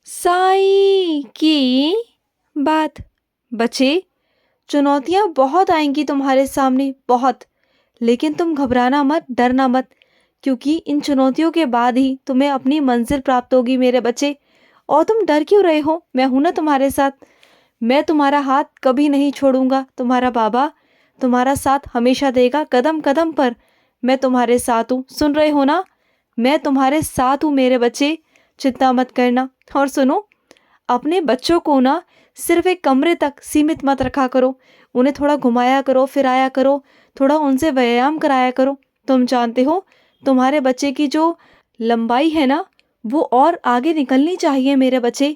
साई की बात। बच्चे, चुनौतियाँ बहुत आएंगी तुम्हारे सामने, बहुत। लेकिन तुम घबराना मत, डरना मत, क्योंकि इन चुनौतियों के बाद ही तुम्हें अपनी मंजिल प्राप्त होगी मेरे बच्चे। और तुम डर क्यों रहे हो? मैं हूं ना तुम्हारे साथ। मैं तुम्हारा हाथ कभी नहीं छोड़ूंगा। तुम्हारा बाबा तुम्हारा साथ हमेशा देगा, कदम कदम पर। मैं तुम्हारे साथ हूँ, सुन रहे हो ना? मैं तुम्हारे साथ हूँ मेरे बच्चे, चिंता मत करना। और सुनो, अपने बच्चों को ना सिर्फ एक कमरे तक सीमित मत रखा करो। उन्हें थोड़ा घुमाया करो, फिराया करो, थोड़ा उनसे व्यायाम कराया करो। तुम जानते हो, तुम्हारे बच्चे की जो लंबाई है ना, वो और आगे निकलनी चाहिए मेरे बच्चे।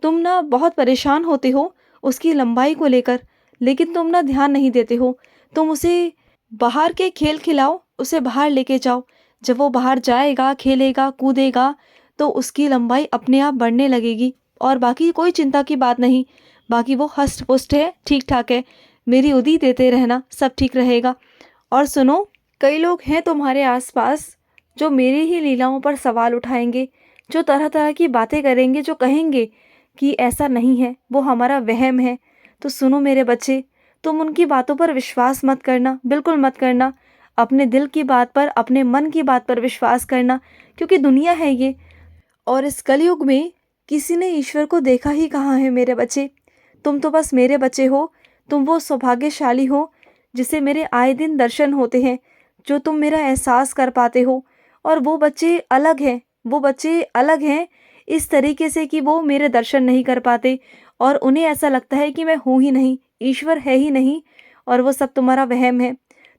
तुम ना बहुत परेशान होते हो उसकी लंबाई को लेकर, लेकिन तुम ना ध्यान नहीं देते हो। तुम उसे बाहर के खेल खिलाओ, उसे बाहर लेके जाओ। जब वो बाहर जाएगा, खेलेगा, कूदेगा, तो उसकी लंबाई अपने आप बढ़ने लगेगी। और बाकी कोई चिंता की बात नहीं। बाकी वो हष्ट पुष्ट है, ठीक ठाक है। मेरी उदी देते रहना, सब ठीक रहेगा। और सुनो, कई लोग हैं तुम्हारे आसपास जो मेरी ही लीलाओं पर सवाल उठाएंगे, जो तरह तरह की बातें करेंगे, जो कहेंगे कि ऐसा नहीं है, वो हमारा वहम है। तो सुनो मेरे बच्चे, तुम उनकी बातों पर विश्वास मत करना, बिल्कुल मत करना। अपने दिल की बात पर, अपने मन की बात पर विश्वास करना, क्योंकि दुनिया है ये। और इस कलयुग में किसी ने ईश्वर को देखा ही कहाँ है मेरे बच्चे। तुम तो बस मेरे बच्चे हो। तुम वो सौभाग्यशाली हो जिसे मेरे आए दिन दर्शन होते हैं, जो तुम मेरा एहसास कर पाते हो। और वो बच्चे अलग हैं, वो बच्चे अलग हैं इस तरीके से कि वो मेरे दर्शन नहीं कर पाते, और उन्हें ऐसा लगता है कि मैं हूँ ही नहीं, ईश्वर है ही नहीं, और वो सब तुम्हारा वहम है।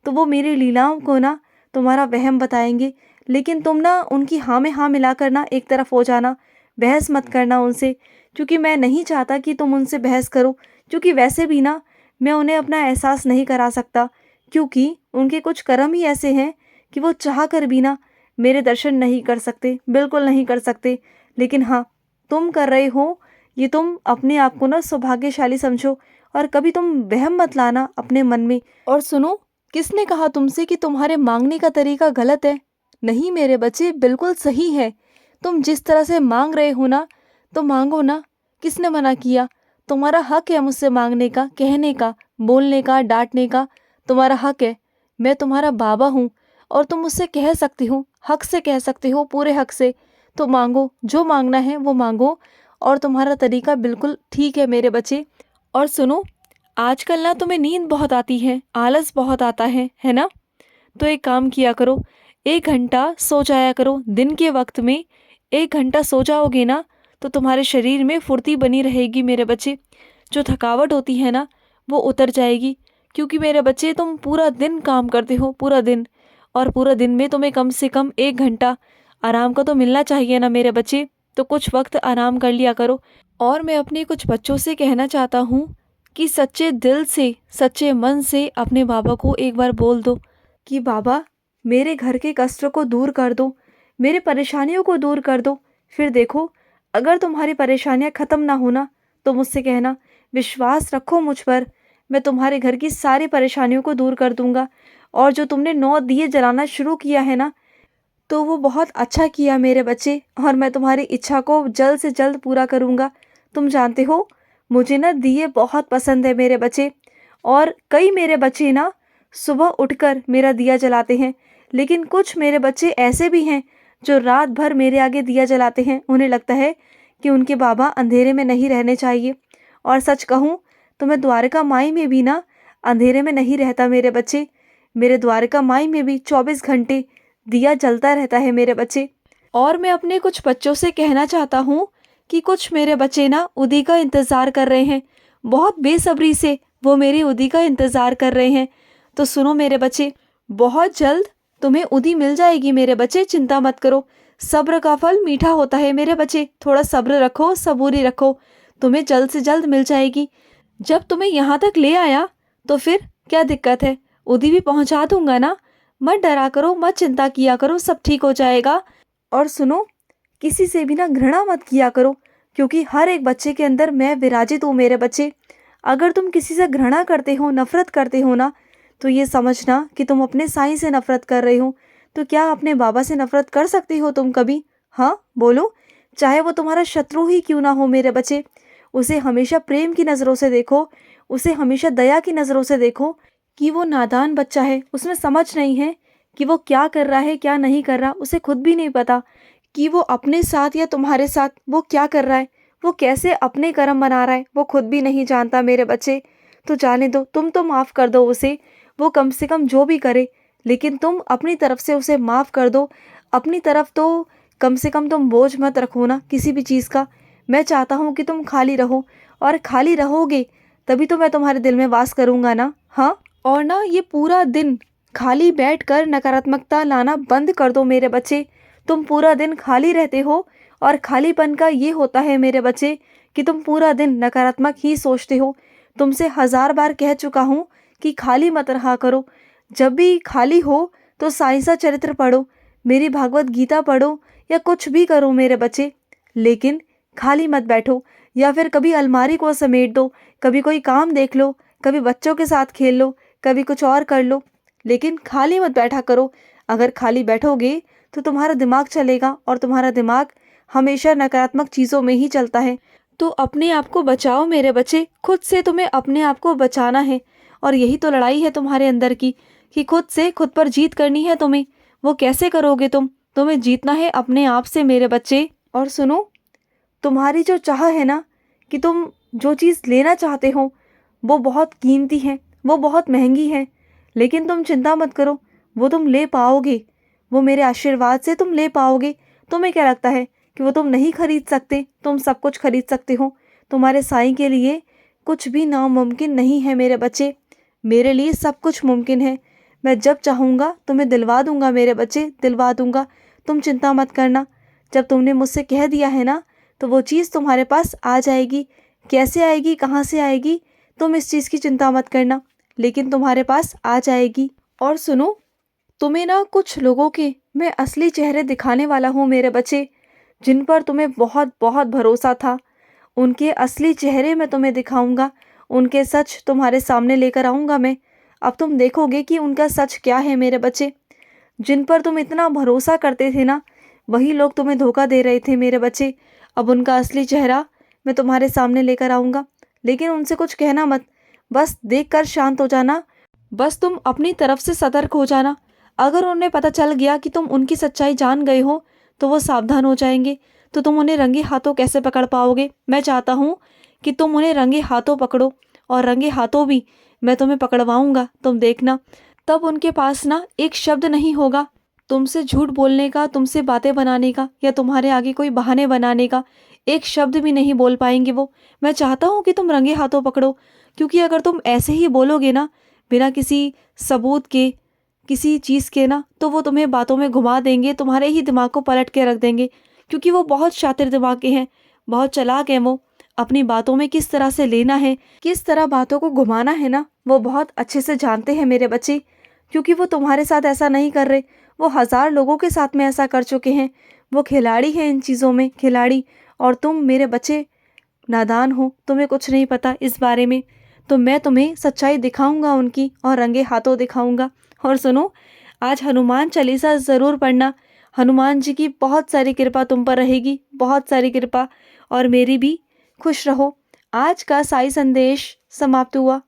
तो वो मेरी लीलाओं को ना तुम्हारा वहम बताएंगे, लेकिन तुम ना उनकी हाँ में हाँ मिलाकर ना एक तरफ हो जाना। बहस मत करना उनसे, क्योंकि मैं नहीं चाहता कि तुम उनसे बहस करो। क्योंकि वैसे भी ना मैं उन्हें अपना एहसास नहीं करा सकता, क्योंकि उनके कुछ कर्म ही ऐसे हैं कि वो चाह कर भी ना मेरे दर्शन नहीं कर सकते, बिल्कुल नहीं कर सकते। लेकिन हाँ, तुम कर रहे हो, ये तुम अपने आप को ना सौभाग्यशाली समझो, और कभी तुम वहम मत लाना अपने मन में। और सुनो, किसने कहा तुमसे कि तुम्हारे मांगने का तरीका गलत है? नहीं मेरे बच्चे, बिल्कुल सही है। तुम जिस तरह से मांग रहे हो ना, तो मांगो ना। किसने मना किया? तुम्हारा हक है मुझसे मांगने का, कहने का, बोलने का, डांटने का। तुम्हारा हक है। मैं तुम्हारा बाबा हूँ, और तुम मुझसे कह सकते हो, हक से कह सकते हो, पूरे हक से। तो मांगो, जो मांगना है वो मांगो। और तुम्हारा तरीका बिल्कुल ठीक है मेरे बच्चे। और सुनो, आजकल ना तुम्हें नींद बहुत आती है, आलस बहुत आता है ना? तो एक काम किया करो, 1 घंटा सो जाया करो दिन के वक्त में। 1 घंटा सो जाओगे ना, तो तुम्हारे शरीर में फुर्ती बनी रहेगी मेरे बच्चे। जो थकावट होती है ना, वो उतर जाएगी। क्योंकि मेरे बच्चे, तुम पूरा दिन काम करते हो, पूरा दिन। और पूरा दिन में तुम्हें कम से कम 1 घंटा आराम का तो मिलना चाहिए ना मेरे बच्चे। तो कुछ वक्त आराम कर लिया करो। और मैं अपने कुछ बच्चों से कहना चाहता हूँ कि सच्चे दिल से, सच्चे मन से अपने बाबा को एक बार बोल दो कि बाबा, मेरे घर के कष्टों को दूर कर दो, मेरे परेशानियों को दूर कर दो। फिर देखो, अगर तुम्हारी परेशानियां ख़त्म ना होना, तो मुझसे कहना, विश्वास रखो मुझ पर। मैं तुम्हारे घर की सारी परेशानियों को दूर कर दूंगा। और जो तुमने 9 दिए जलाना शुरू किया है ना, तो वो बहुत अच्छा किया मेरे बच्चे। और मैं तुम्हारी इच्छा को जल्द से जल्द पूरा करूँगा। तुम जानते हो, मुझे ना दिए बहुत पसंद है मेरे बच्चे। और कई मेरे बच्चे ना सुबह उठकर मेरा दिया जलाते हैं। लेकिन कुछ मेरे बच्चे ऐसे भी हैं जो रात भर मेरे आगे दिया जलाते हैं। उन्हें लगता है कि उनके बाबा अंधेरे में नहीं रहने चाहिए। और सच कहूँ तो मैं द्वारका माई में भी ना अंधेरे में नहीं रहता मेरे बच्चे। मेरे द्वारका माई में भी 24 घंटे दिया जलता रहता है मेरे बच्चे। और मैं अपने कुछ बच्चों से कहना चाहता हूँ कि कुछ मेरे बच्चे ना उदी का इंतज़ार कर रहे हैं। बहुत बेसब्री से वो मेरी उदी का इंतज़ार कर रहे हैं। तो सुनो मेरे बच्चे, बहुत जल्द तुम्हें उदी मिल जाएगी मेरे बच्चे, चिंता मत करो। सब्र का फल मीठा होता है मेरे बच्चे, थोड़ा सब्र रखो, सबूरी रखो। तुम्हें जल्द से जल्द मिल जाएगी। जब तुम्हें यहाँ तक ले आया, तो फिर क्या दिक्कत है? उदी भी पहुँचा दूंगा ना। मत डरा करो, मत चिंता किया करो, सब ठीक हो जाएगा। और सुनो, किसी से भी ना घृणा मत किया करो, क्योंकि हर एक बच्चे के अंदर मैं विराजित हूँ मेरे बच्चे। अगर तुम किसी से घृणा करते हो, नफरत करते हो ना, तो ये समझना कि तुम अपने साईं से नफरत कर रहे हो। तो क्या अपने बाबा से नफरत कर सकते हो तुम कभी? हाँ बोलो। चाहे वो तुम्हारा शत्रु ही क्यों ना हो मेरे बच्चे। उसे हमेशा प्रेम की नज़रों से देखो, उसे हमेशा दया की नज़रों से देखो कि वो नादान बच्चा है, उसमें समझ नहीं है कि वो क्या कर रहा है क्या नहीं कर रहा। उसे खुद भी नहीं पता कि वो अपने साथ या तुम्हारे साथ वो क्या कर रहा है, वो कैसे अपने कर्म बना रहा है, वो खुद भी नहीं जानता मेरे बच्चे। तो जाने दो, तुम तो माफ़ कर दो उसे, वो कम से कम जो भी करे, लेकिन तुम अपनी तरफ से उसे माफ़ कर दो। अपनी तरफ तो कम से कम तुम बोझ मत रखो ना किसी भी चीज़ का। मैं चाहता हूँ कि तुम खाली रहो, और खाली रहोगे तभी तो मैं तुम्हारे दिल में वास करूँगा ना। हाँ, और ना ये पूरा दिन खाली बैठकर नकारात्मकता लाना बंद कर दो मेरे बच्चे। तुम पूरा दिन खाली रहते हो, और खालीपन का ये होता है मेरे बच्चे कि तुम पूरा दिन नकारात्मक ही सोचते हो। तुमसे 1000 बार कह चुका हूँ कि खाली मत रहा करो। जब भी खाली हो तो साईसा चरित्र पढ़ो, मेरी भागवत गीता पढ़ो, या कुछ भी करो मेरे बच्चे, लेकिन खाली मत बैठो। या फिर कभी अलमारी को समेट दो, कभी कोई काम देख लो, कभी बच्चों के साथ खेल लो, कभी कुछ और कर लो, लेकिन खाली मत बैठा करो। अगर खाली बैठोगे तो तुम्हारा दिमाग चलेगा, और तुम्हारा दिमाग हमेशा नकारात्मक चीज़ों में ही चलता है। तो अपने आप को बचाओ मेरे बच्चे, खुद से तुम्हें अपने आप को बचाना है। और यही तो लड़ाई है तुम्हारे अंदर की, कि खुद से खुद पर जीत करनी है तुम्हें। वो कैसे करोगे तुम्हें जीतना है अपने आप से मेरे बच्चे। और सुनो, तुम्हारी जो चाह है ना कि तुम जो चीज़ लेना चाहते हो वो बहुत कीमती है, वो बहुत महंगी है, लेकिन तुम चिंता मत करो, वो तुम ले पाओगे। वो मेरे आशीर्वाद से तुम ले पाओगे। तुम्हें क्या लगता है कि वो तुम नहीं खरीद सकते? तुम सब कुछ खरीद सकते हो। तुम्हारे साईं के लिए कुछ भी नामुमकिन नहीं है मेरे बच्चे। मेरे लिए सब कुछ मुमकिन है। मैं जब चाहूँगा तुम्हें दिलवा दूँगा मेरे बच्चे, दिलवा दूँगा। तुम चिंता मत करना। जब तुमने मुझसे कह दिया है ना, तो वो चीज़ तुम्हारे पास आ जाएगी। कैसे आएगी, कहाँ से आएगी, तुम इस चीज़ की चिंता मत करना, लेकिन तुम्हारे पास आ जाएगी। और सुनो, तुम्हें ना कुछ लोगों के मैं असली चेहरे दिखाने वाला हूँ मेरे बच्चे, जिन पर तुम्हें बहुत बहुत भरोसा था। उनके असली चेहरे मैं तुम्हें दिखाऊंगा, उनके सच तुम्हारे सामने लेकर आऊँगा मैं। अब तुम देखोगे कि उनका सच क्या है मेरे बच्चे। जिन पर तुम इतना भरोसा करते थे ना, वही लोग तुम्हें धोखा दे रहे थे मेरे बच्चे। अब उनका असली चेहरा मैं तुम्हारे सामने लेकर आऊँगा, लेकिन उनसे कुछ कहना मत, बस देखकर शांत हो जाना। बस तुम अपनी तरफ से सतर्क हो जाना। अगर उन्हें पता चल गया कि तुम उनकी सच्चाई जान गए हो, तो वो सावधान हो जाएंगे। तो तुम उन्हें रंगे हाथों कैसे पकड़ पाओगे? मैं चाहता हूँ कि तुम उन्हें रंगे हाथों पकड़ो, और रंगे हाथों भी मैं तुम्हें पकड़वाऊँगा। तुम देखना, तब उनके पास ना एक शब्द नहीं होगा तुमसे झूठ बोलने का, तुमसे बातें बनाने का, या तुम्हारे आगे कोई बहाने बनाने का। एक शब्द भी नहीं बोल पाएंगे वो। मैं चाहता हूँ कि तुम रंगे हाथों पकड़ो, क्योंकि अगर तुम ऐसे ही बोलोगे ना, बिना किसी सबूत के, किसी चीज़ के ना, तो वो तुम्हें बातों में घुमा देंगे, तुम्हारे ही दिमाग को पलट के रख देंगे। क्योंकि वो बहुत शातिर दिमाग के हैं, बहुत चालाक हैं वो। अपनी बातों में किस तरह से लेना है, किस तरह बातों को घुमाना है ना, वो बहुत अच्छे से जानते हैं मेरे बच्चे। क्योंकि वो तुम्हारे साथ ऐसा नहीं कर रहे, वो 1000 लोगों के साथ में ऐसा कर चुके हैं। वो खिलाड़ी हैं इन चीज़ों में, खिलाड़ी। और तुम मेरे बच्चे नादान हो, तुम्हें कुछ नहीं पता इस बारे में। तो मैं तुम्हें सच्चाई दिखाऊंगा उनकी, और रंगे हाथों दिखाऊंगा। और सुनो, आज हनुमान चालीसा ज़रूर पढ़ना। हनुमान जी की बहुत सारी कृपा तुम पर रहेगी, बहुत सारी कृपा, और मेरी भी। खुश रहो। आज का साई संदेश समाप्त हुआ।